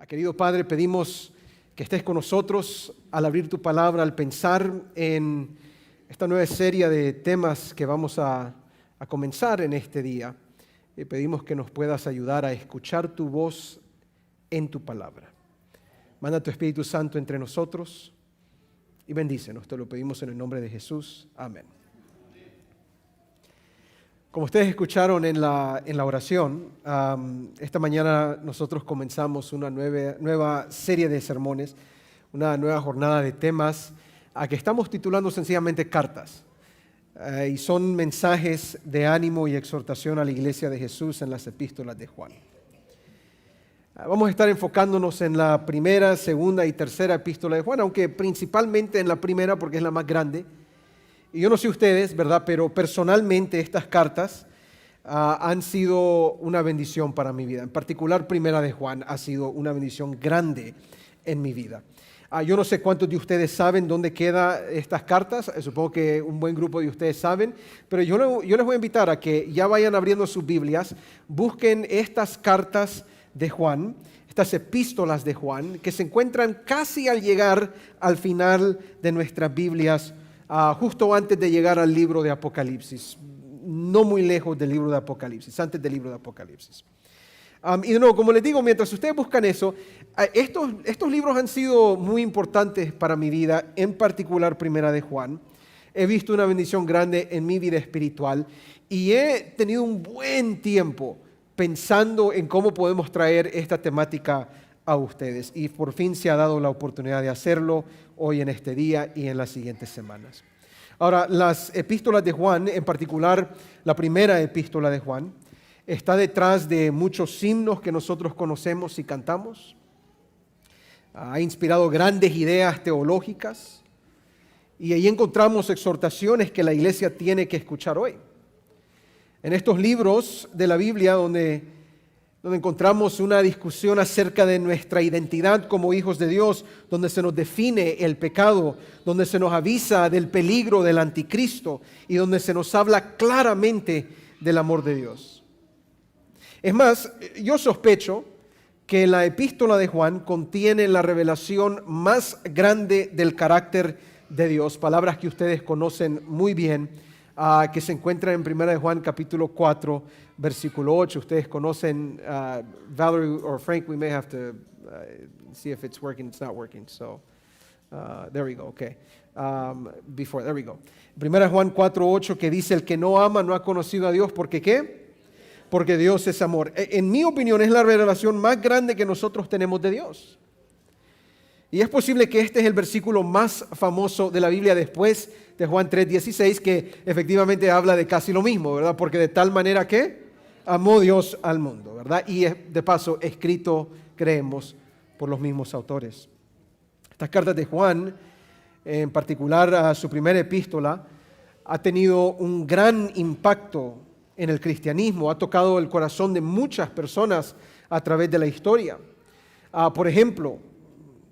Querido Padre, pedimos que estés con nosotros al abrir tu palabra, al pensar en esta nueva serie de temas que vamos a comenzar en este día. Pedimos que nos puedas ayudar a escuchar tu voz en tu palabra. Manda tu Espíritu Santo entre nosotros y bendícenos. Te lo pedimos en el nombre de Jesús. Amén. Como ustedes escucharon en la oración, esta mañana nosotros comenzamos una nueva serie de sermones, una nueva jornada de temas que estamos titulando sencillamente Cartas. Y son mensajes de ánimo y exhortación a la iglesia de Jesús en las epístolas de Juan. Vamos a estar enfocándonos en la primera, segunda y tercera epístola de Juan, aunque principalmente en la primera porque es la más grande. Y yo no sé ustedes, ¿verdad? Pero personalmente estas cartas han sido una bendición para mi vida. En particular, Primera de Juan ha sido una bendición grande en mi vida. Yo no sé cuántos de ustedes saben dónde quedan estas cartas. Supongo que un buen grupo de ustedes saben. Pero yo les voy a invitar a que ya vayan abriendo sus Biblias, busquen estas cartas de Juan, estas epístolas de Juan, que se encuentran casi al llegar al final de nuestras Biblias, justo antes de llegar al libro de Apocalipsis, no muy lejos del libro de Apocalipsis, antes del libro de Apocalipsis. Y de nuevo, como les digo, mientras ustedes buscan eso, estos libros han sido muy importantes para mi vida, en particular Primera de Juan. He visto una bendición grande en mi vida espiritual y he tenido un buen tiempo pensando en cómo podemos traer esta temática a ustedes. Y por fin se ha dado la oportunidad de hacerlo hoy en este día y en las siguientes semanas. Ahora, las epístolas de Juan, en particular la primera epístola de Juan, está detrás de muchos himnos que nosotros conocemos y cantamos. Ha inspirado grandes ideas teológicas y ahí encontramos exhortaciones que la iglesia tiene que escuchar hoy. En estos libros de la Biblia donde encontramos una discusión acerca de nuestra identidad como hijos de Dios, donde se nos define el pecado, donde se nos avisa del peligro del anticristo y donde se nos habla claramente del amor de Dios. Es más, yo sospecho que la epístola de Juan contiene la revelación más grande del carácter de Dios, palabras que ustedes conocen muy bien, que se encuentra en 1 de Juan capítulo 4, versículo 8. Ustedes conocen, Valerie or Frank, we may have to see if it's working. It's not working. So, there we go, okay. There we go. 1 de Juan 4, 8, que dice, el que no ama no ha conocido a Dios, ¿porque qué? Porque Dios es amor. En mi opinión es la revelación más grande que nosotros tenemos de Dios. Y es posible que este es el versículo más famoso de la Biblia después de Juan 3:16, que efectivamente habla de casi lo mismo, ¿verdad? Porque de tal manera que amó Dios al mundo, ¿verdad? Y es, de paso, escrito, creemos, por los mismos autores. Estas cartas de Juan, en particular a su primera epístola, ha tenido un gran impacto en el cristianismo, ha tocado el corazón de muchas personas a través de la historia. Por ejemplo,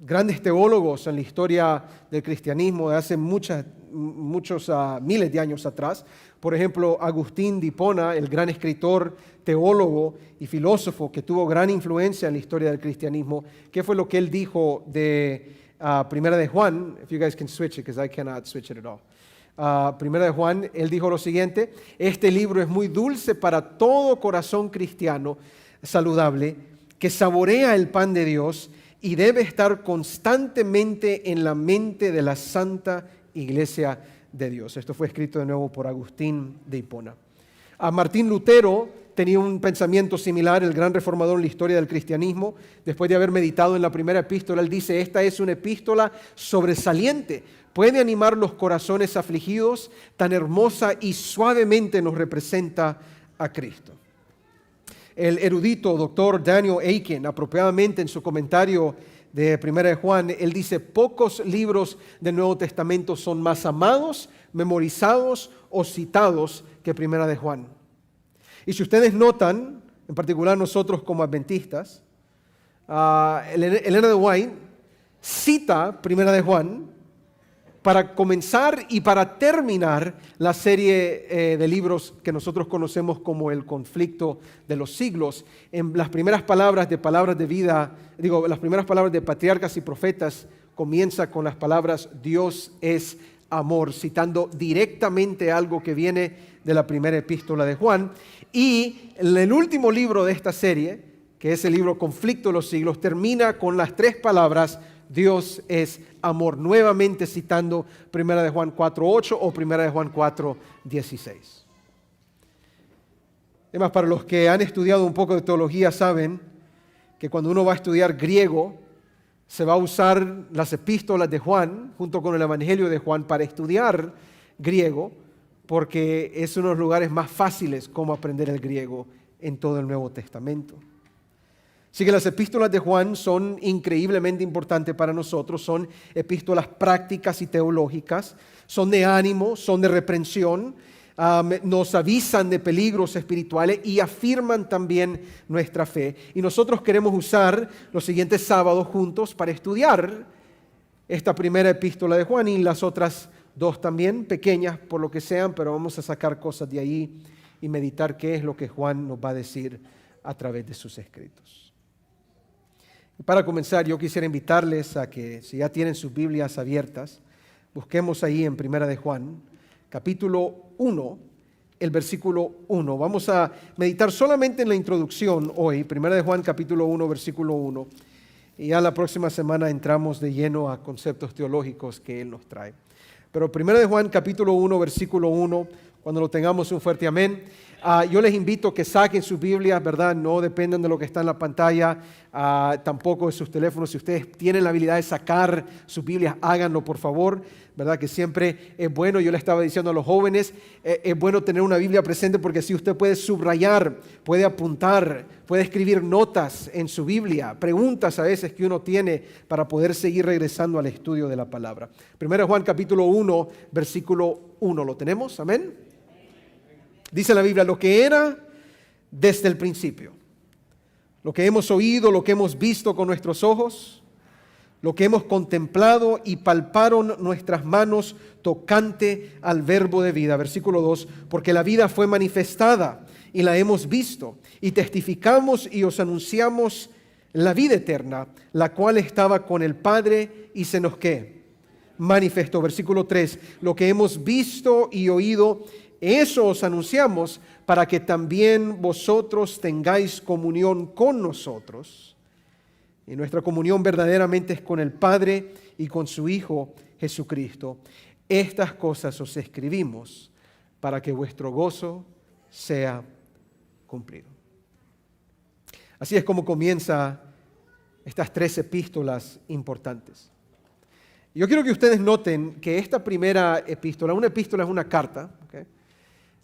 grandes teólogos en la historia del cristianismo de hace muchos miles de años atrás. Por ejemplo, Agustín de Hipona, el gran escritor, teólogo y filósofo que tuvo gran influencia en la historia del cristianismo. ¿Qué fue lo que él dijo de Primera de Juan? If you guys can switch it, because I cannot switch it at all. Primera de Juan, él dijo lo siguiente: este libro es muy dulce para todo corazón cristiano saludable que saborea el pan de Dios y debe estar constantemente en la mente de la Santa Iglesia de Dios. Esto fue escrito de nuevo por Agustín de Hipona. Martín Lutero tenía un pensamiento similar, el gran reformador en la historia del cristianismo. Después de haber meditado en la primera epístola, él dice, esta es una epístola sobresaliente. Puede animar los corazones afligidos, tan hermosa y suavemente nos representa a Cristo. El erudito doctor Daniel Aiken, apropiadamente en su comentario de 1 de Juan, él dice, pocos libros del Nuevo Testamento son más amados, memorizados o citados que 1 de Juan. Y si ustedes notan, en particular nosotros como adventistas, Elena de White cita 1 de Juan para comenzar y para terminar la serie de libros que nosotros conocemos como el conflicto de los siglos. En las primeras palabras de vida, las primeras palabras de patriarcas y profetas comienza con las palabras Dios es amor, citando directamente algo que viene de la primera epístola de Juan. Y el último libro de esta serie, que es el libro Conflicto de los siglos, termina con las tres palabras Dios es amor, nuevamente citando 1 de Juan 4:8 o 1 de Juan 4:16. Además, para los que han estudiado un poco de teología saben que cuando uno va a estudiar griego, se va a usar las epístolas de Juan junto con el Evangelio de Juan para estudiar griego, porque es uno de los lugares más fáciles como aprender el griego en todo el Nuevo Testamento. Así que las epístolas de Juan son increíblemente importantes para nosotros, son epístolas prácticas y teológicas, son de ánimo, son de reprensión, nos avisan de peligros espirituales y afirman también nuestra fe. Y nosotros queremos usar los siguientes sábados juntos para estudiar esta primera epístola de Juan y las otras dos también, pequeñas por lo que sean, pero vamos a sacar cosas de ahí y meditar qué es lo que Juan nos va a decir a través de sus escritos. Para comenzar, yo quisiera invitarles a que, si ya tienen sus Biblias abiertas, busquemos ahí en Primera de Juan, capítulo 1, el versículo 1. Vamos a meditar solamente en la introducción hoy, Primera de Juan, capítulo 1, versículo 1. Y ya la próxima semana entramos de lleno a conceptos teológicos que Él nos trae. Pero Primera de Juan, capítulo 1, versículo 1, cuando lo tengamos, un fuerte amén. Yo les invito a que saquen sus Biblias, ¿verdad? No dependan de lo que está en la pantalla, tampoco de sus teléfonos. Si ustedes tienen la habilidad de sacar sus Biblias, háganlo por favor, ¿verdad? Que siempre es bueno. Yo le estaba diciendo a los jóvenes, es bueno tener una Biblia presente porque así usted puede subrayar, puede apuntar, puede escribir notas en su Biblia, preguntas a veces que uno tiene para poder seguir regresando al estudio de la palabra. Primero Juan capítulo 1, versículo 1. ¿Lo tenemos? Amén. Dice la Biblia, lo que era desde el principio, lo que hemos oído, lo que hemos visto con nuestros ojos, lo que hemos contemplado y palparon nuestras manos tocante al verbo de vida. Versículo 2, porque la vida fue manifestada y la hemos visto y testificamos y os anunciamos la vida eterna, la cual estaba con el Padre y se nos ¿qué? Manifestó. Versículo 3, lo que hemos visto y oído, eso os anunciamos para que también vosotros tengáis comunión con nosotros. Y nuestra comunión verdaderamente es con el Padre y con su Hijo Jesucristo. Estas cosas os escribimos para que vuestro gozo sea cumplido. Así es como comienza estas tres epístolas importantes. Yo quiero que ustedes noten que esta primera epístola, una epístola es una carta, ¿okay?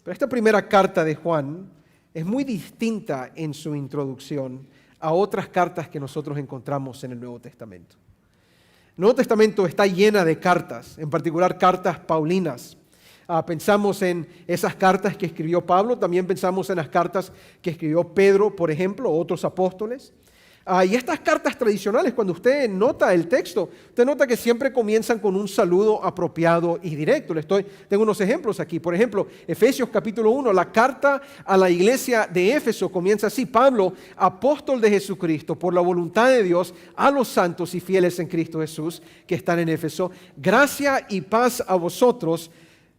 Pero esta primera carta de Juan es muy distinta en su introducción a otras cartas que nosotros encontramos en el Nuevo Testamento. El Nuevo Testamento está llena de cartas, en particular cartas paulinas. Pensamos en esas cartas que escribió Pablo, también pensamos en las cartas que escribió Pedro, por ejemplo, o otros apóstoles. Y estas cartas tradicionales, cuando usted nota el texto, usted nota que siempre comienzan con un saludo apropiado y directo. Tengo unos ejemplos aquí. Por ejemplo, Efesios capítulo 1, la carta a la iglesia de Éfeso comienza así. Pablo, apóstol de Jesucristo, por la voluntad de Dios, a los santos y fieles en Cristo Jesús que están en Éfeso, gracia y paz a vosotros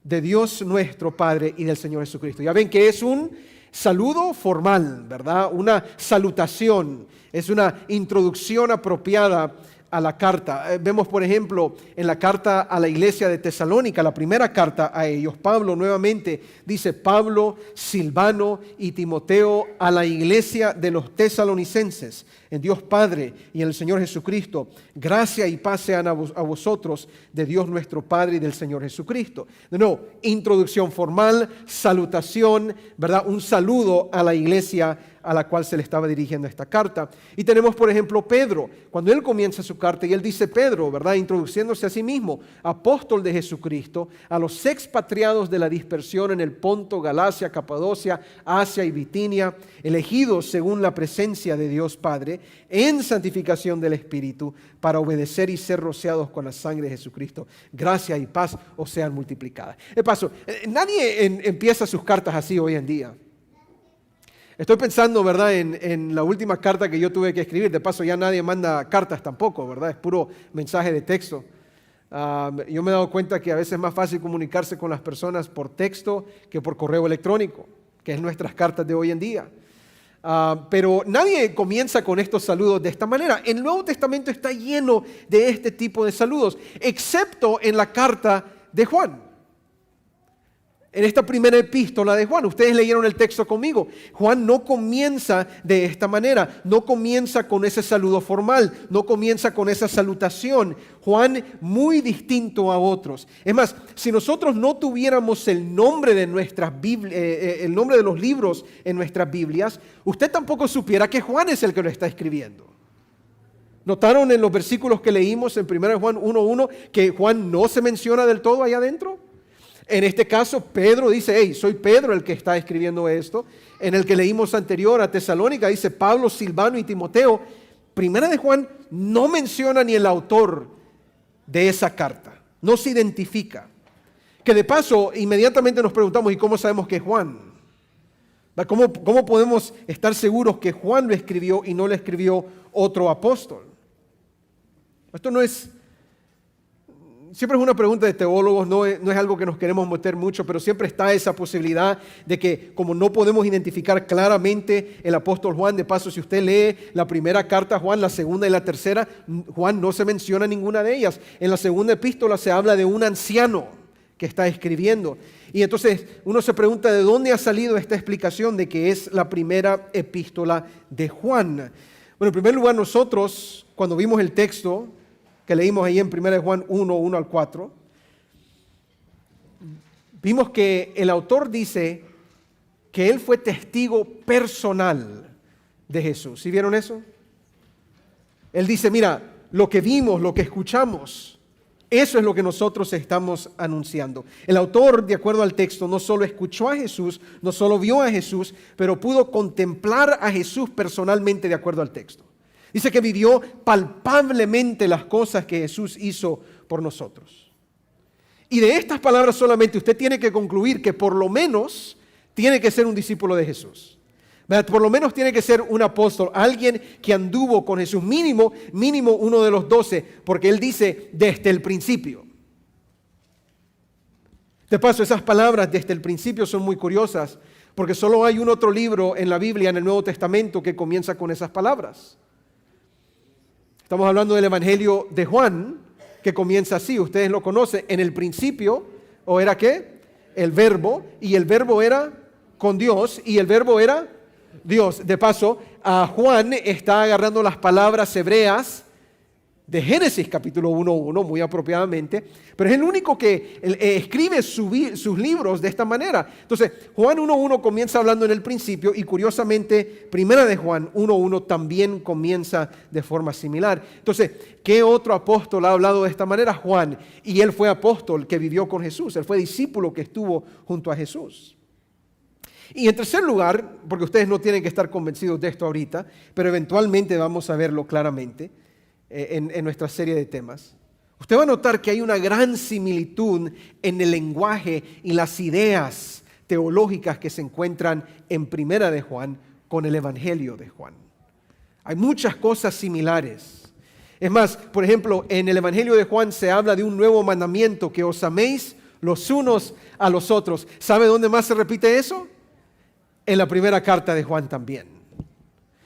de Dios nuestro Padre y del Señor Jesucristo. Ya ven que es un saludo formal, ¿verdad? Una salutación, es una introducción apropiada a la carta. Vemos, por ejemplo, en la carta a la iglesia de Tesalónica, la primera carta a ellos, Pablo nuevamente dice, Pablo, Silvano y Timoteo a la iglesia de los tesalonicenses, en Dios Padre y en el Señor Jesucristo, gracia y paz sean a vosotros de Dios nuestro Padre y del Señor Jesucristo. De nuevo, introducción formal, salutación, ¿verdad? Un saludo a la iglesia a la cual se le estaba dirigiendo esta carta. Y tenemos, por ejemplo, Pedro, cuando él comienza su carta y él dice Pedro, ¿verdad? Introduciéndose a sí mismo, apóstol de Jesucristo, a los expatriados de la dispersión en el Ponto, Galacia, Capadocia, Asia y Bitinia, elegidos según la presencia de Dios Padre, en santificación del Espíritu, para obedecer y ser rociados con la sangre de Jesucristo. Gracia y paz os sean multiplicadas. De paso, nadie empieza sus cartas así hoy en día. Estoy pensando, ¿verdad?, en la última carta que yo tuve que escribir. De paso, ya nadie manda cartas tampoco, ¿verdad? Es puro mensaje de texto. Yo me he dado cuenta que a veces es más fácil comunicarse con las personas por texto que por correo electrónico, que es nuestras cartas de hoy en día. Pero nadie comienza con estos saludos de esta manera. El Nuevo Testamento está lleno de este tipo de saludos, excepto en la carta de Juan. En esta primera epístola de Juan, ustedes leyeron el texto conmigo. Juan no comienza de esta manera, no comienza con ese saludo formal, no comienza con esa salutación. Juan muy distinto a otros. Es más, si nosotros no tuviéramos el nombre de nuestras el nombre de los libros en nuestras Biblias, usted tampoco supiera que Juan es el que lo está escribiendo. ¿Notaron en los versículos que leímos en 1 Juan 1:1 que Juan no se menciona del todo allá adentro? En este caso, Pedro dice, hey, soy Pedro el que está escribiendo esto. En el que leímos anterior a Tesalónica, dice Pablo, Silvano y Timoteo. Primera de Juan no menciona ni el autor de esa carta. No se identifica. Que de paso, inmediatamente nos preguntamos, ¿y cómo sabemos que es Juan? ¿Cómo podemos estar seguros que Juan lo escribió y no lo escribió otro apóstol? Esto no es... Siempre es una pregunta de teólogos, no es algo que nos queremos meter mucho, pero siempre está esa posibilidad de que como no podemos identificar claramente el apóstol Juan, de paso si usted lee la primera carta a Juan, la segunda y la tercera, Juan no se menciona ninguna de ellas. En la segunda epístola se habla de un anciano que está escribiendo. Y entonces uno se pregunta de dónde ha salido esta explicación de que es la primera epístola de Juan. Bueno, en primer lugar nosotros, cuando vimos el texto que leímos ahí en 1 Juan 1 al 4, vimos que el autor dice que él fue testigo personal de Jesús. ¿Sí vieron eso? Él dice, mira, lo que vimos, lo que escuchamos, eso es lo que nosotros estamos anunciando. El autor, de acuerdo al texto, no solo escuchó a Jesús, no solo vio a Jesús, pero pudo contemplar a Jesús personalmente de acuerdo al texto. Dice que vivió palpablemente las cosas que Jesús hizo por nosotros. Y de estas palabras solamente usted tiene que concluir que por lo menos tiene que ser un discípulo de Jesús. ¿Verdad? Por lo menos tiene que ser un apóstol, alguien que anduvo con Jesús, mínimo uno de los 12, porque él dice desde el principio. De paso, esas palabras desde el principio son muy curiosas, porque solo hay un otro libro en la Biblia, en el Nuevo Testamento, que comienza con esas palabras. Estamos hablando del Evangelio de Juan, que comienza así, ustedes lo conocen, en el principio, ¿o era qué? El verbo, y el verbo era con Dios, y el verbo era Dios. De paso, Juan está agarrando las palabras hebreas de Génesis capítulo 1:1, muy apropiadamente, pero es el único que escribe sus libros de esta manera. Entonces, Juan 1:1 comienza hablando en el principio y curiosamente, primera de Juan 1:1 también comienza de forma similar. Entonces, ¿qué otro apóstol ha hablado de esta manera? Juan, y él fue apóstol que vivió con Jesús, él fue discípulo que estuvo junto a Jesús. Y en tercer lugar, porque ustedes no tienen que estar convencidos de esto ahorita, pero eventualmente vamos a verlo claramente, en nuestra serie de temas. Usted va a notar que hay una gran similitud en el lenguaje y las ideas teológicas que se encuentran en Primera de Juan con el Evangelio de Juan. Hay muchas cosas similares. Es más, por ejemplo, en el Evangelio de Juan se habla de un nuevo mandamiento, que os améis los unos a los otros. ¿Sabe dónde más se repite eso? En la primera carta de Juan también.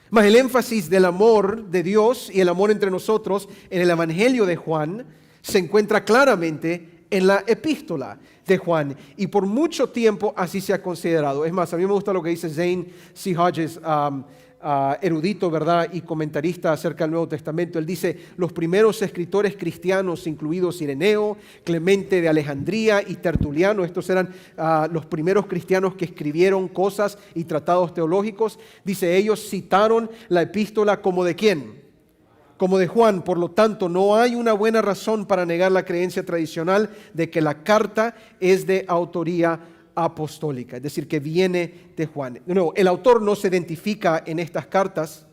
Más el énfasis del amor de Dios y el amor entre nosotros en el Evangelio de Juan se encuentra claramente en la epístola de Juan. Y por mucho tiempo así se ha considerado. Es más, a mí me gusta lo que dice Zane C. Hodges erudito, ¿verdad?, y comentarista acerca del Nuevo Testamento. Él dice, los primeros escritores cristianos, incluidos Ireneo, Clemente de Alejandría y Tertuliano, estos eran los primeros cristianos que escribieron cosas y tratados teológicos. Dice, ellos citaron la epístola como de ¿quién? Como de Juan. Por lo tanto, no hay una buena razón para negar la creencia tradicional de que la carta es de autoría apostólica, es decir, que viene de Juan. De nuevo, el autor no se identifica en estas cartas,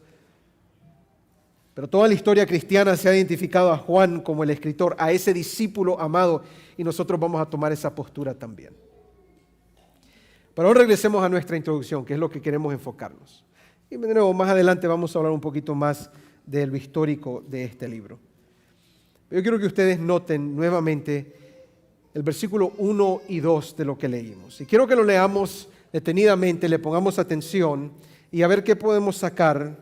pero toda la historia cristiana se ha identificado a Juan como el escritor, a ese discípulo amado, y nosotros vamos a tomar esa postura también. Pero ahora regresemos a nuestra introducción, que es lo que queremos enfocarnos. Y de nuevo, más adelante vamos a hablar un poquito más de lo histórico de este libro. Yo quiero que ustedes noten nuevamente el versículo 1 y 2 de lo que leímos. Y quiero que lo leamos detenidamente, le pongamos atención y a ver qué podemos sacar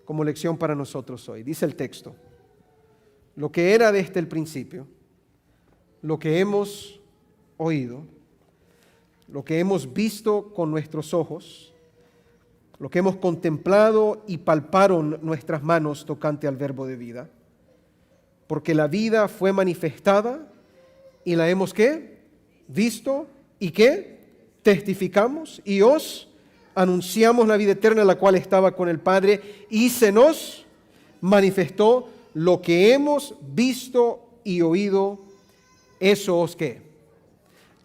como lección para nosotros hoy. Dice el texto, lo que era desde el principio, lo que hemos oído, lo que hemos visto con nuestros ojos, lo que hemos contemplado y palparon nuestras manos tocante al verbo de vida. Porque la vida fue manifestada y la hemos ¿qué? Visto y ¿qué? Testificamos y os anunciamos la vida eterna, la cual estaba con el Padre, y se nos manifestó lo que hemos visto y oído, eso os ¿qué?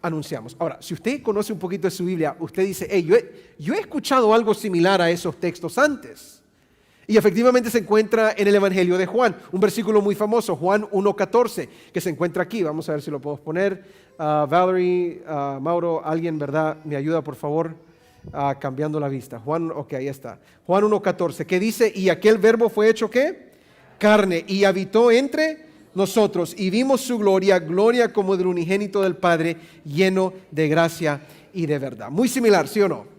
Anunciamos. Ahora, si usted conoce un poquito de su Biblia, usted dice, hey, yo he escuchado algo similar a esos textos antes. Y efectivamente se encuentra en el Evangelio de Juan, un versículo muy famoso, Juan 1:14, que se encuentra aquí. Vamos a ver si lo podemos poner. Valerie, Mauro, alguien, ¿verdad? Me ayuda, por favor, cambiando la vista. Juan, ok, ahí está. Juan 1:14, que dice, y aquel verbo fue hecho, ¿qué? Carne, y habitó entre nosotros, y vimos su gloria, gloria como del unigénito del Padre, lleno de gracia y de verdad. Muy similar, ¿sí o no?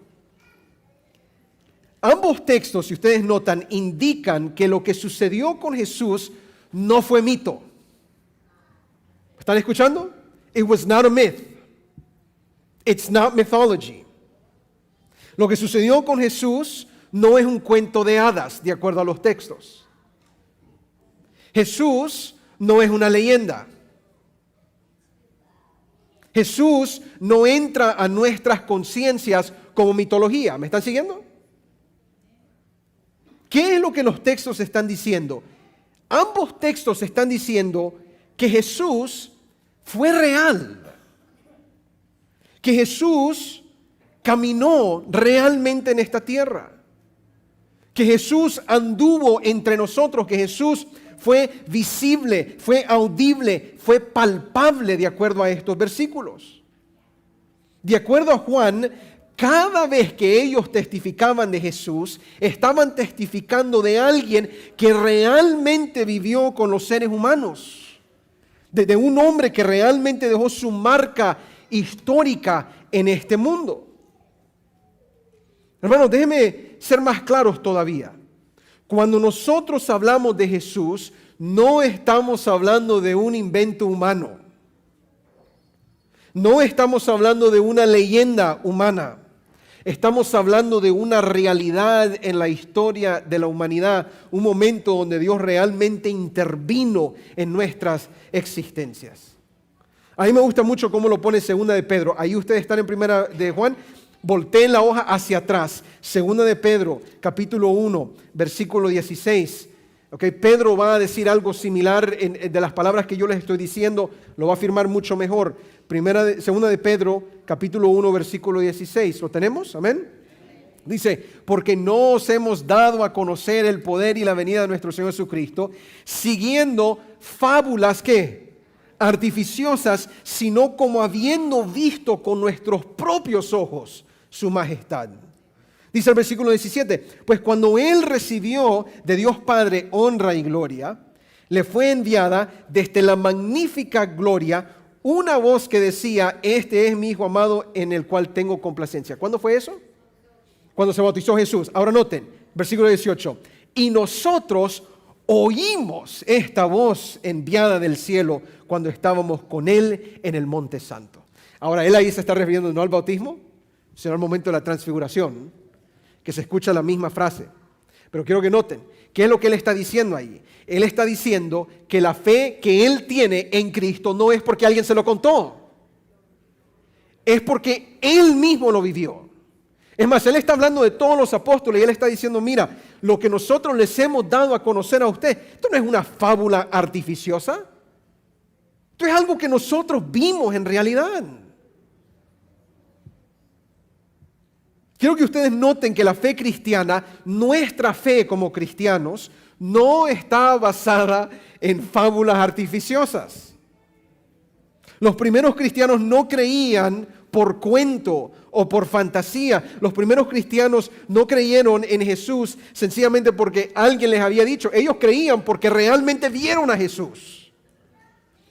Ambos textos, si ustedes notan, indican que lo que sucedió con Jesús no fue mito. ¿Están escuchando? It was not a myth. It's not mythology. Lo que sucedió con Jesús no es un cuento de hadas, de acuerdo a los textos. Jesús no es una leyenda. Jesús no entra a nuestras conciencias como mitología. ¿Me están siguiendo? ¿Qué es lo que los textos están diciendo? Ambos textos están diciendo que Jesús fue real. Que Jesús caminó realmente en esta tierra. Que Jesús anduvo entre nosotros, que Jesús fue visible, fue audible, fue palpable de acuerdo a estos versículos. De acuerdo a Juan, cada vez que ellos testificaban de Jesús, estaban testificando de alguien que realmente vivió con los seres humanos. De un hombre que realmente dejó su marca histórica en este mundo. Hermanos, déjenme ser más claros todavía. Cuando nosotros hablamos de Jesús, no estamos hablando de un invento humano. No estamos hablando de una leyenda humana. Estamos hablando de una realidad en la historia de la humanidad, un momento donde Dios realmente intervino en nuestras existencias. A mí me gusta mucho cómo lo pone Segunda de Pedro. Ahí ustedes están en Primera de Juan. Volteen la hoja hacia atrás. Segunda de Pedro, capítulo 1, versículo 16. Okay, Pedro va a decir algo similar de las palabras que yo les estoy diciendo. Lo va a afirmar mucho mejor. Segunda de Pedro, capítulo 1, versículo 16. ¿Lo tenemos? Amén. Dice, porque no os hemos dado a conocer el poder y la venida de nuestro Señor Jesucristo, siguiendo fábulas, ¿qué? Artificiosas, sino como habiendo visto con nuestros propios ojos su majestad. Dice el versículo 17, pues cuando Él recibió de Dios Padre honra y gloria, le fue enviada desde la magnífica gloria una voz que decía, este es mi Hijo amado en el cual tengo complacencia. ¿Cuándo fue eso? Cuando se bautizó Jesús. Ahora noten, versículo 18, y nosotros oímos esta voz enviada del cielo cuando estábamos con Él en el Monte Santo. Ahora, Él ahí se está refiriendo no al bautismo, sino al momento de la transfiguración, que se escucha la misma frase. Pero quiero que noten, ¿qué es lo que él está diciendo ahí? Él está diciendo que la fe que él tiene en Cristo no es porque alguien se lo contó. Es porque él mismo lo vivió. Es más, él está hablando de todos los apóstoles y él está diciendo, mira, lo que nosotros les hemos dado a conocer a usted, esto no es una fábula artificiosa. Esto es algo que nosotros vimos en realidad. Quiero que ustedes noten que la fe cristiana, nuestra fe como cristianos, no está basada en fábulas artificiosas. Los primeros cristianos no creían por cuento o por fantasía. Los primeros cristianos no creyeron en Jesús sencillamente porque alguien les había dicho. Ellos creían porque realmente vieron a Jesús.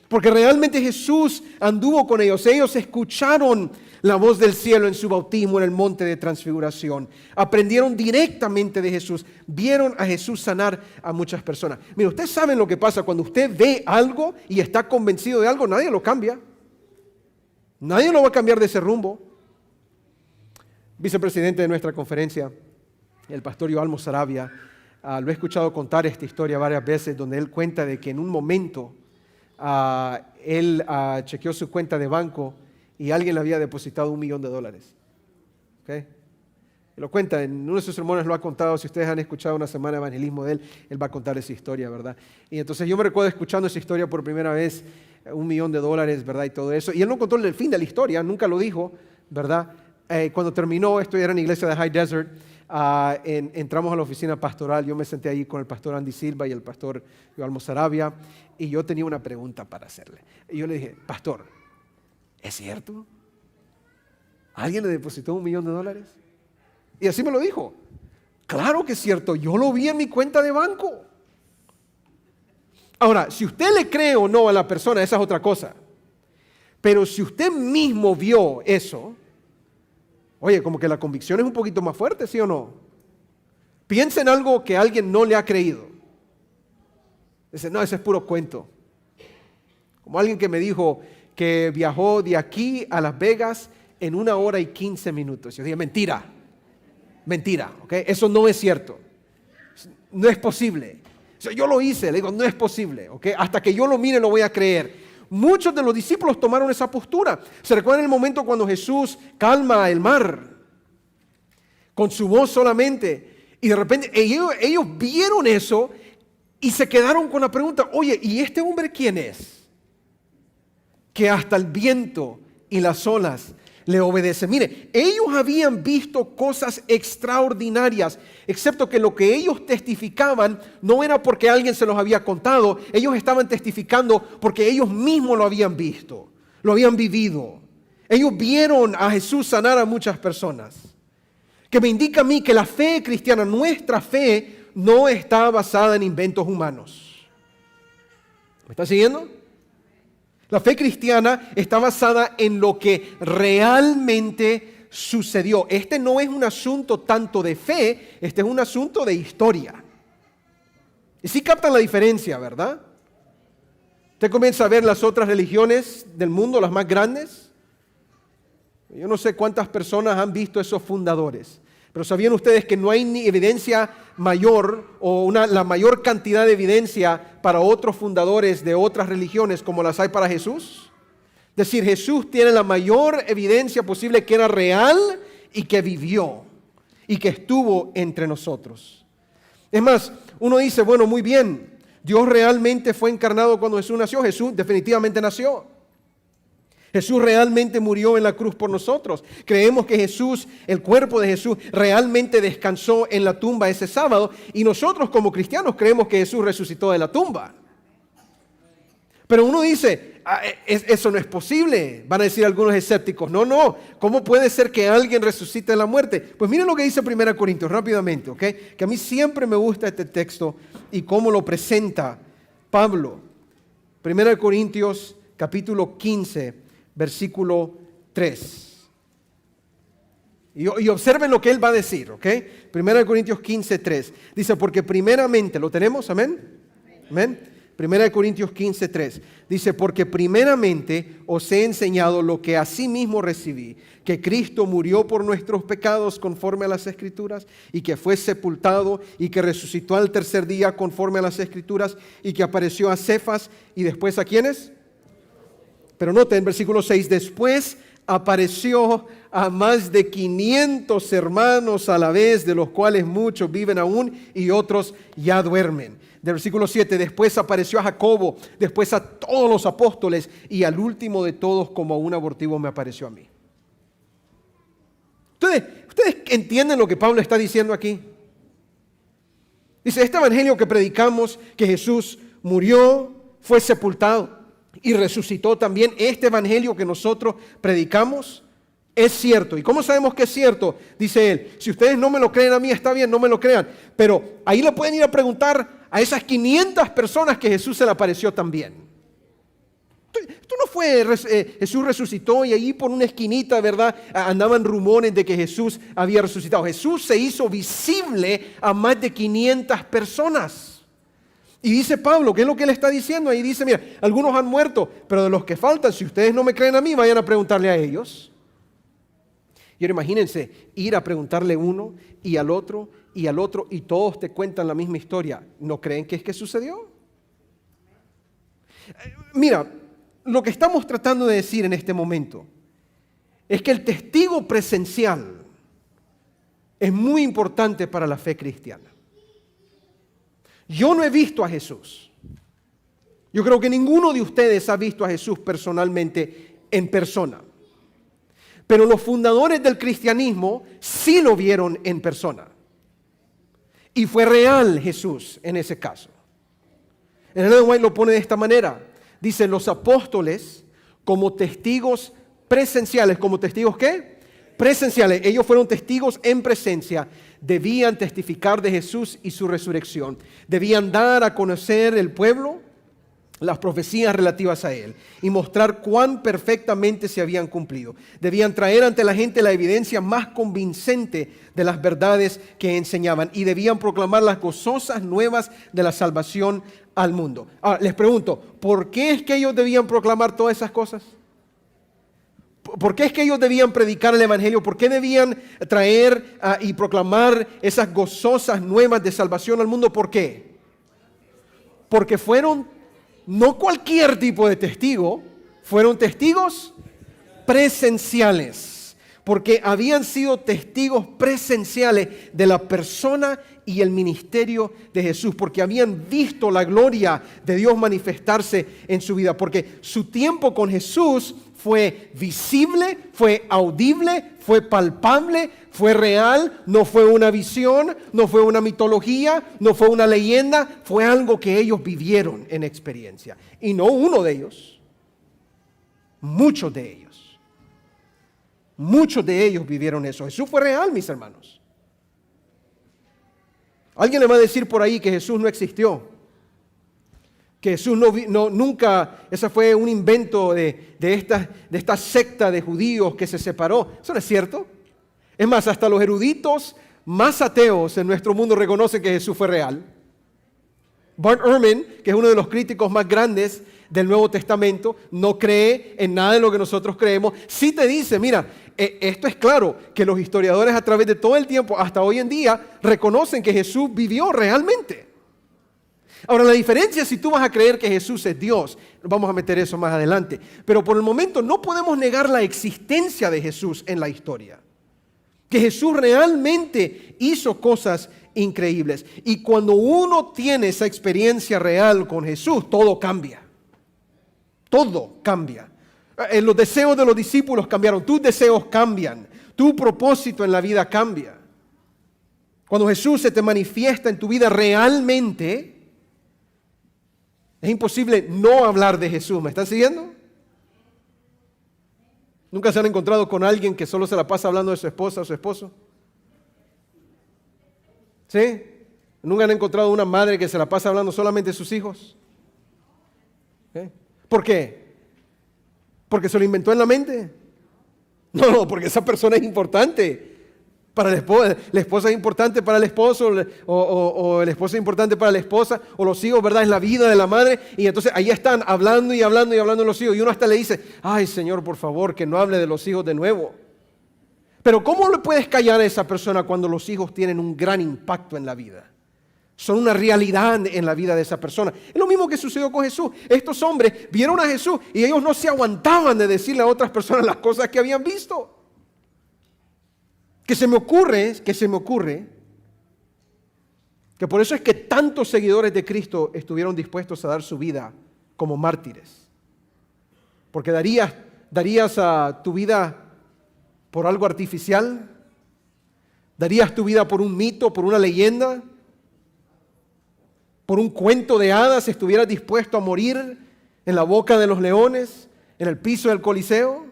Porque realmente Jesús anduvo con ellos. Ellos escucharon la voz del cielo en su bautismo en el monte de transfiguración. Aprendieron directamente de Jesús. Vieron a Jesús sanar a muchas personas. Mira, ustedes saben lo que pasa cuando usted ve algo y está convencido de algo, nadie lo cambia. Nadie lo va a cambiar de ese rumbo. Vicepresidente de nuestra conferencia, el pastor Yoal Mozarabia, lo he escuchado contar esta historia varias veces, donde él cuenta de que en un momento él chequeó su cuenta de banco y alguien le había depositado $1 millón. ¿Okay? Y lo cuenta, en uno de sus sermones lo ha contado. Si ustedes han escuchado una semana de evangelismo de él va a contar esa historia, ¿verdad? Y entonces yo me recuerdo escuchando esa historia por primera vez, $1 millón, ¿verdad? Y todo eso. Y él no contó el fin de la historia, nunca lo dijo, ¿verdad? Cuando terminó, esto ya era en la iglesia de High Desert, entramos a la oficina pastoral. Yo me senté ahí con el pastor Andy Silva y el pastor Yoal Mozarabia, y yo tenía una pregunta para hacerle. Y yo le dije, pastor, ¿es cierto? ¿Alguien le depositó $1 millón? Y así me lo dijo. Claro que es cierto, yo lo vi en mi cuenta de banco. Ahora, si usted le cree o no a la persona, esa es otra cosa. Pero si usted mismo vio eso, oye, como que la convicción es un poquito más fuerte, ¿sí o no? Piensa en algo que alguien no le ha creído. Dice, no, ese es puro cuento. Como alguien que me dijo que viajó de aquí a Las Vegas en 1 hora y 15 minutos. Yo dije, mentira, ¿ok? Eso no es cierto. No es posible. Yo lo hice, le digo, no es posible, ¿ok? Hasta que yo lo mire lo voy a creer. Muchos de los discípulos tomaron esa postura. ¿Se recuerdan el momento cuando Jesús calma el mar con su voz solamente? Y de repente ellos vieron eso y se quedaron con la pregunta, oye, ¿y este hombre quién es? Que hasta el viento y las olas le obedecen. Mire, ellos habían visto cosas extraordinarias, excepto que lo que ellos testificaban no era porque alguien se los había contado. Ellos estaban testificando porque ellos mismos lo habían visto, lo habían vivido. Ellos vieron a Jesús sanar a muchas personas. Que me indica a mí que la fe cristiana, nuestra fe, no está basada en inventos humanos. ¿Me está siguiendo? La fe cristiana está basada en lo que realmente sucedió. Este no es un asunto tanto de fe, este es un asunto de historia. Y sí captan la diferencia, ¿verdad? Usted comienza a ver las otras religiones del mundo, las más grandes. Yo no sé cuántas personas han visto esos fundadores, pero ¿sabían ustedes que no hay ni evidencia mayor o la mayor cantidad de evidencia para otros fundadores de otras religiones como las hay para Jesús? Es decir, Jesús tiene la mayor evidencia posible que era real y que vivió y que estuvo entre nosotros. Es más, uno dice, bueno, muy bien, Dios realmente fue encarnado cuando Jesús nació. Jesús definitivamente nació. Jesús realmente murió en la cruz por nosotros. Creemos que Jesús, el cuerpo de Jesús, realmente descansó en la tumba ese sábado. Y nosotros como cristianos creemos que Jesús resucitó de la tumba. Pero uno dice, eso no es posible. Van a decir algunos escépticos, no. ¿Cómo puede ser que alguien resucite de la muerte? Pues miren lo que dice 1 Corintios rápidamente, ¿ok? Que a mí siempre me gusta este texto y cómo lo presenta Pablo. 1 Corintios capítulo 15. Versículo 3. Y observen lo que él va a decir, ¿ok? 1 Corintios 15, 3. Dice, porque primeramente, ¿lo tenemos? Amén. Amén. 1 Corintios 15:3. Dice, porque primeramente os he enseñado lo que asimismo recibí, que Cristo murió por nuestros pecados conforme a las Escrituras, y que fue sepultado, y que resucitó al tercer día conforme a las Escrituras, y que apareció a Cefas, y después ¿a quiénes? Pero noten, versículo 6, después apareció a más de 500 hermanos a la vez, de los cuales muchos viven aún y otros ya duermen. Del versículo 7, después apareció a Jacobo, después a todos los apóstoles y al último de todos como a un abortivo me apareció a mí. ¿Ustedes entienden lo que Pablo está diciendo aquí? Dice, este evangelio que predicamos, que Jesús murió, fue sepultado y resucitó también, este evangelio que nosotros predicamos es cierto. ¿Y cómo sabemos que es cierto? Dice él, si ustedes no me lo creen a mí, está bien, no me lo crean. Pero ahí le pueden ir a preguntar a esas 500 personas que Jesús se le apareció también. Esto no fue, Jesús resucitó y ahí por una esquinita, ¿verdad? Andaban rumores de que Jesús había resucitado. Jesús se hizo visible a más de 500 personas. Y dice Pablo, ¿qué es lo que él está diciendo? Ahí dice, mira, algunos han muerto, pero de los que faltan, si ustedes no me creen a mí, vayan a preguntarle a ellos. Y ahora imagínense, ir a preguntarle uno y al otro y al otro y todos te cuentan la misma historia. ¿No creen que es que sucedió? Mira, lo que estamos tratando de decir en este momento es que el testigo presencial es muy importante para la fe cristiana. Yo no he visto a Jesús. Yo creo que ninguno de ustedes ha visto a Jesús personalmente en persona. Pero los fundadores del cristianismo sí lo vieron en persona. Y fue real Jesús en ese caso. En Ellen White lo pone de esta manera. Dice, los apóstoles como testigos presenciales. ¿Como testigos qué? Presenciales. Ellos fueron testigos en presencia. Debían testificar de Jesús y su resurrección. Debían dar a conocer el pueblo las profecías relativas a Él y mostrar cuán perfectamente se habían cumplido. Debían traer ante la gente la evidencia más convincente de las verdades que enseñaban y debían proclamar las gozosas nuevas de la salvación al mundo. Ahora, les pregunto, ¿por qué es que ellos debían proclamar todas esas cosas? ¿Por qué es que ellos debían predicar el evangelio? ¿Por qué debían traer y proclamar esas gozosas nuevas de salvación al mundo? ¿Por qué? Porque fueron no cualquier tipo de testigo, fueron testigos presenciales, porque habían sido testigos presenciales de la persona y el ministerio de Jesús, porque habían visto la gloria de Dios manifestarse en su vida, porque su tiempo con Jesús fue visible, fue audible, fue palpable, fue real, no fue una visión, no fue una mitología, no fue una leyenda, fue algo que ellos vivieron en experiencia. Y no uno de ellos, muchos de ellos. Muchos de ellos vivieron eso. Jesús fue real, mis hermanos. Alguien le va a decir por ahí que Jesús no existió. Que Jesús nunca, ese fue un invento de esta secta de judíos que se separó. Eso no es cierto. Es más, hasta los eruditos más ateos en nuestro mundo reconocen que Jesús fue real. Bart Ehrman, que es uno de los críticos más grandes del Nuevo Testamento, no cree en nada de lo que nosotros creemos. Sí te dice, mira, esto es claro, que los historiadores a través de todo el tiempo, hasta hoy en día, reconocen que Jesús vivió realmente. Ahora, la diferencia es si tú vas a creer que Jesús es Dios. Vamos a meter eso más adelante. Pero por el momento no podemos negar la existencia de Jesús en la historia. Que Jesús realmente hizo cosas increíbles. Y cuando uno tiene esa experiencia real con Jesús, todo cambia. Todo cambia. Los deseos de los discípulos cambiaron. Tus deseos cambian. Tu propósito en la vida cambia. Cuando Jesús se te manifiesta en tu vida realmente, es imposible no hablar de Jesús. ¿Me están siguiendo? ¿Nunca se han encontrado con alguien que solo se la pasa hablando de su esposa o su esposo? ¿Sí? ¿Nunca han encontrado una madre que se la pasa hablando solamente de sus hijos? ¿Sí? ¿Por qué? ¿Porque se lo inventó en la mente? No, porque esa persona es importante. Para la esposa es importante para el esposo, o el esposo es importante para la esposa, o los hijos, ¿verdad? Es la vida de la madre. Y entonces ahí están hablando y hablando y hablando de los hijos. Y uno hasta le dice, ay Señor, por favor, que no hable de los hijos de nuevo. Pero ¿cómo le puedes callar a esa persona cuando los hijos tienen un gran impacto en la vida? Son una realidad en la vida de esa persona. Es lo mismo que sucedió con Jesús. Estos hombres vieron a Jesús y ellos no se aguantaban de decirle a otras personas las cosas que habían visto. Que se me ocurre que por eso es que tantos seguidores de Cristo estuvieron dispuestos a dar su vida como mártires. Porque darías a tu vida por algo artificial, darías tu vida por un mito, por una leyenda, por un cuento de hadas, estuvieras dispuesto a morir en la boca de los leones, en el piso del Coliseo.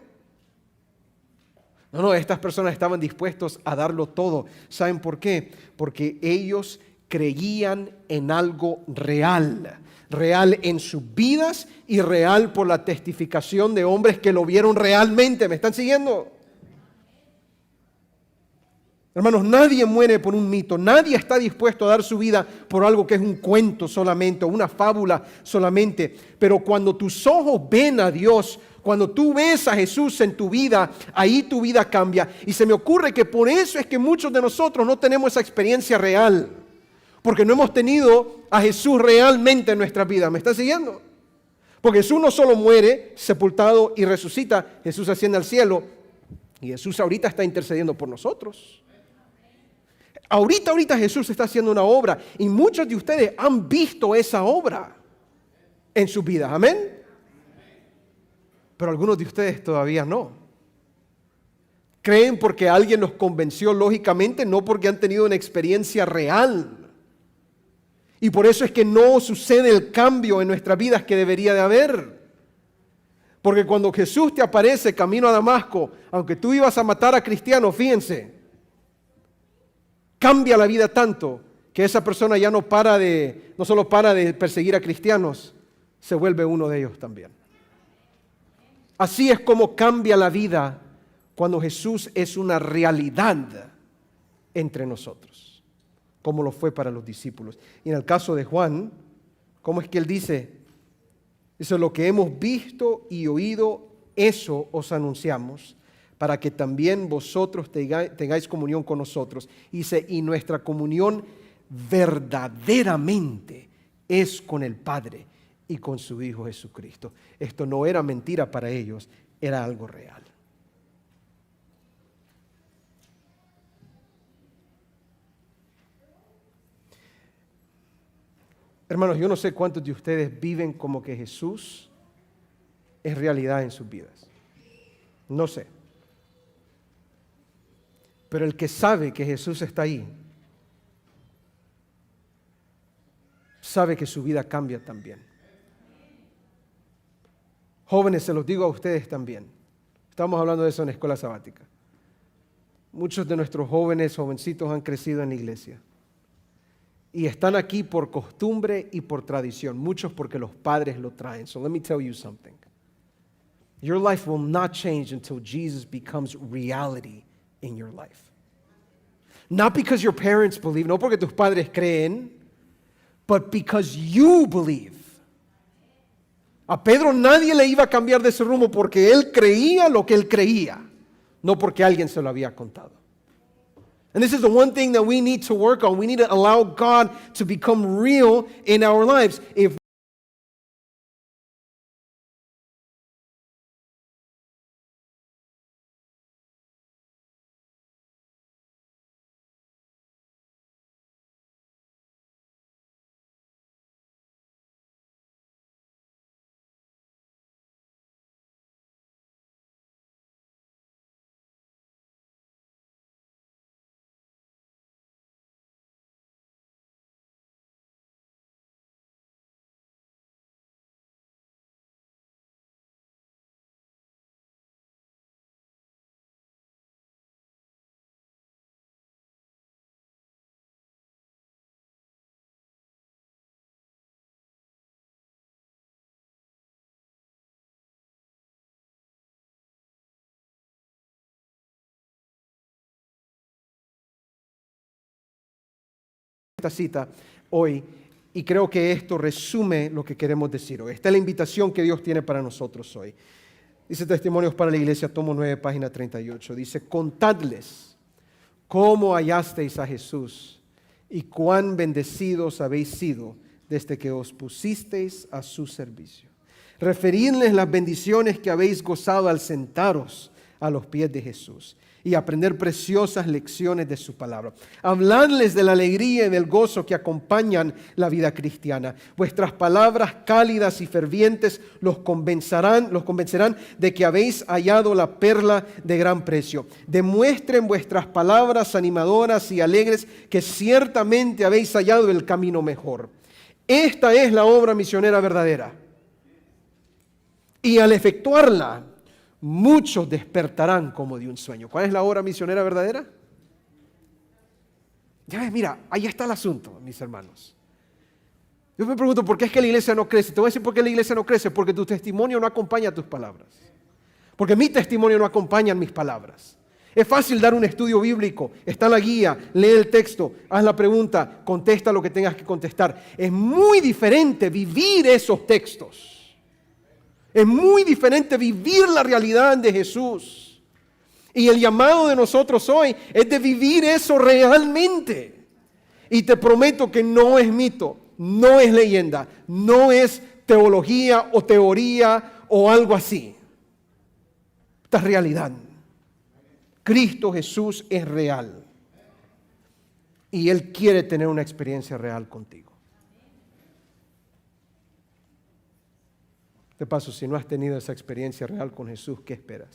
No, estas personas estaban dispuestos a darlo todo. ¿Saben por qué? Porque ellos creían en algo real. Real en sus vidas y real por la testificación de hombres que lo vieron realmente. ¿Me están siguiendo? Hermanos, nadie muere por un mito. Nadie está dispuesto a dar su vida por algo que es un cuento solamente, o una fábula solamente. Pero cuando tus ojos ven a Dios, cuando tú ves a Jesús en tu vida, ahí tu vida cambia. Y se me ocurre que por eso es que muchos de nosotros no tenemos esa experiencia real. Porque no hemos tenido a Jesús realmente en nuestra vida. ¿Me están siguiendo? Porque Jesús no solo muere, sepultado y resucita. Jesús asciende al cielo. Y Jesús ahorita está intercediendo por nosotros. Ahorita Jesús está haciendo una obra. Y muchos de ustedes han visto esa obra en sus vidas. Amén. Pero algunos de ustedes todavía no. Creen porque alguien los convenció lógicamente, no porque han tenido una experiencia real. Y por eso es que no sucede el cambio en nuestras vidas que debería de haber. Porque cuando Jesús te aparece camino a Damasco, aunque tú ibas a matar a cristianos, fíjense, cambia la vida tanto que esa persona ya no solo para de perseguir a cristianos, se vuelve uno de ellos también. Así es como cambia la vida cuando Jesús es una realidad entre nosotros, como lo fue para los discípulos. Y en el caso de Juan, ¿cómo es que él dice? Eso es lo que hemos visto y oído, eso os anunciamos, para que también vosotros tengáis comunión con nosotros. Dice, y nuestra comunión verdaderamente es con el Padre y con su Hijo Jesucristo. Esto no era mentira para ellos, era algo real. Hermanos, yo no sé cuántos de ustedes viven como que Jesús es realidad en sus vidas. No sé. Pero el que sabe que Jesús está ahí, sabe que su vida cambia también. Jóvenes, se los digo a ustedes también. Estamos hablando de eso en la escuela sabática. Muchos de nuestros jovencitos han crecido en la iglesia. Y están aquí por costumbre y por tradición. Muchos porque los padres lo traen. So let me tell you something. Your life will not change until Jesus becomes reality in your life. Not because your parents believe, no porque tus padres creen, but because you believe. A Pedro nadie le iba a cambiar de ese rumbo porque él creía lo que él creía, no porque alguien se lo había contado. And this is the one thing that we need to work on. We need to allow God to become real in our lives. If esta cita hoy y creo que esto resume lo que queremos decir hoy. Esta es la invitación que Dios tiene para nosotros hoy. Dice Testimonios para la Iglesia, tomo 9, página 38. Dice, contadles cómo hallasteis a Jesús y cuán bendecidos habéis sido desde que os pusisteis a su servicio. Referidles las bendiciones que habéis gozado al sentaros a los pies de Jesús y aprender preciosas lecciones de su palabra. Habladles de la alegría y del gozo que acompañan la vida cristiana. Vuestras palabras cálidas y fervientes los convencerán de que habéis hallado la perla de gran precio. Demuestren vuestras palabras animadoras y alegres que ciertamente habéis hallado el camino mejor. Esta es la obra misionera verdadera. Y al efectuarla, muchos despertarán como de un sueño. ¿Cuál es la obra misionera verdadera? Ya ves, mira, ahí está el asunto, mis hermanos. Yo me pregunto, ¿por qué es que la iglesia no crece? Te voy a decir por qué la iglesia no crece. Porque tu testimonio no acompaña tus palabras. Porque mi testimonio no acompaña mis palabras. Es fácil dar un estudio bíblico. Está la guía, lee el texto, haz la pregunta, contesta lo que tengas que contestar. Es muy diferente vivir esos textos. Es muy diferente vivir la realidad de Jesús. Y el llamado de nosotros hoy es de vivir eso realmente. Y te prometo que no es mito, no es leyenda, no es teología o teoría o algo así. Esta es realidad. Cristo Jesús es real. Y Él quiere tener una experiencia real contigo. De paso, si no has tenido esa experiencia real con Jesús, ¿qué esperas?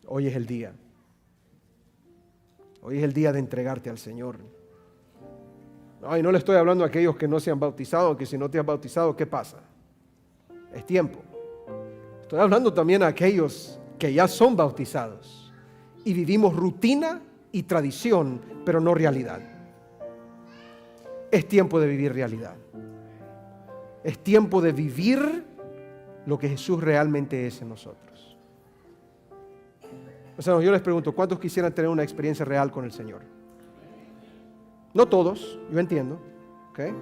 Hoy es el día. Hoy es el día de entregarte al Señor. Y no le estoy hablando a aquellos que no se han bautizado, que si no te has bautizado, ¿qué pasa? Es tiempo. Estoy hablando también a aquellos que ya son bautizados y vivimos rutina y tradición, pero no realidad. Es tiempo de vivir realidad. Es tiempo de vivir lo que Jesús realmente es en nosotros. O sea, yo les pregunto, ¿cuántos quisieran tener una experiencia real con el Señor? No todos, yo entiendo, ¿okay?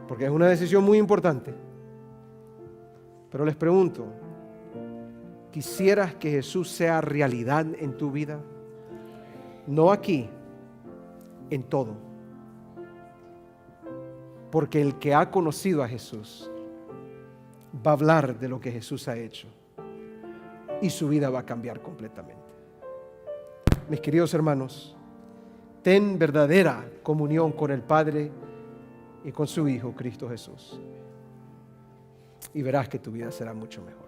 Porque es una decisión muy importante. Pero les pregunto, ¿quisieras que Jesús sea realidad en tu vida? No aquí, en todo. Porque el que ha conocido a Jesús va a hablar de lo que Jesús ha hecho y su vida va a cambiar completamente. Mis queridos hermanos, ten verdadera comunión con el Padre y con su Hijo Cristo Jesús y verás que tu vida será mucho mejor.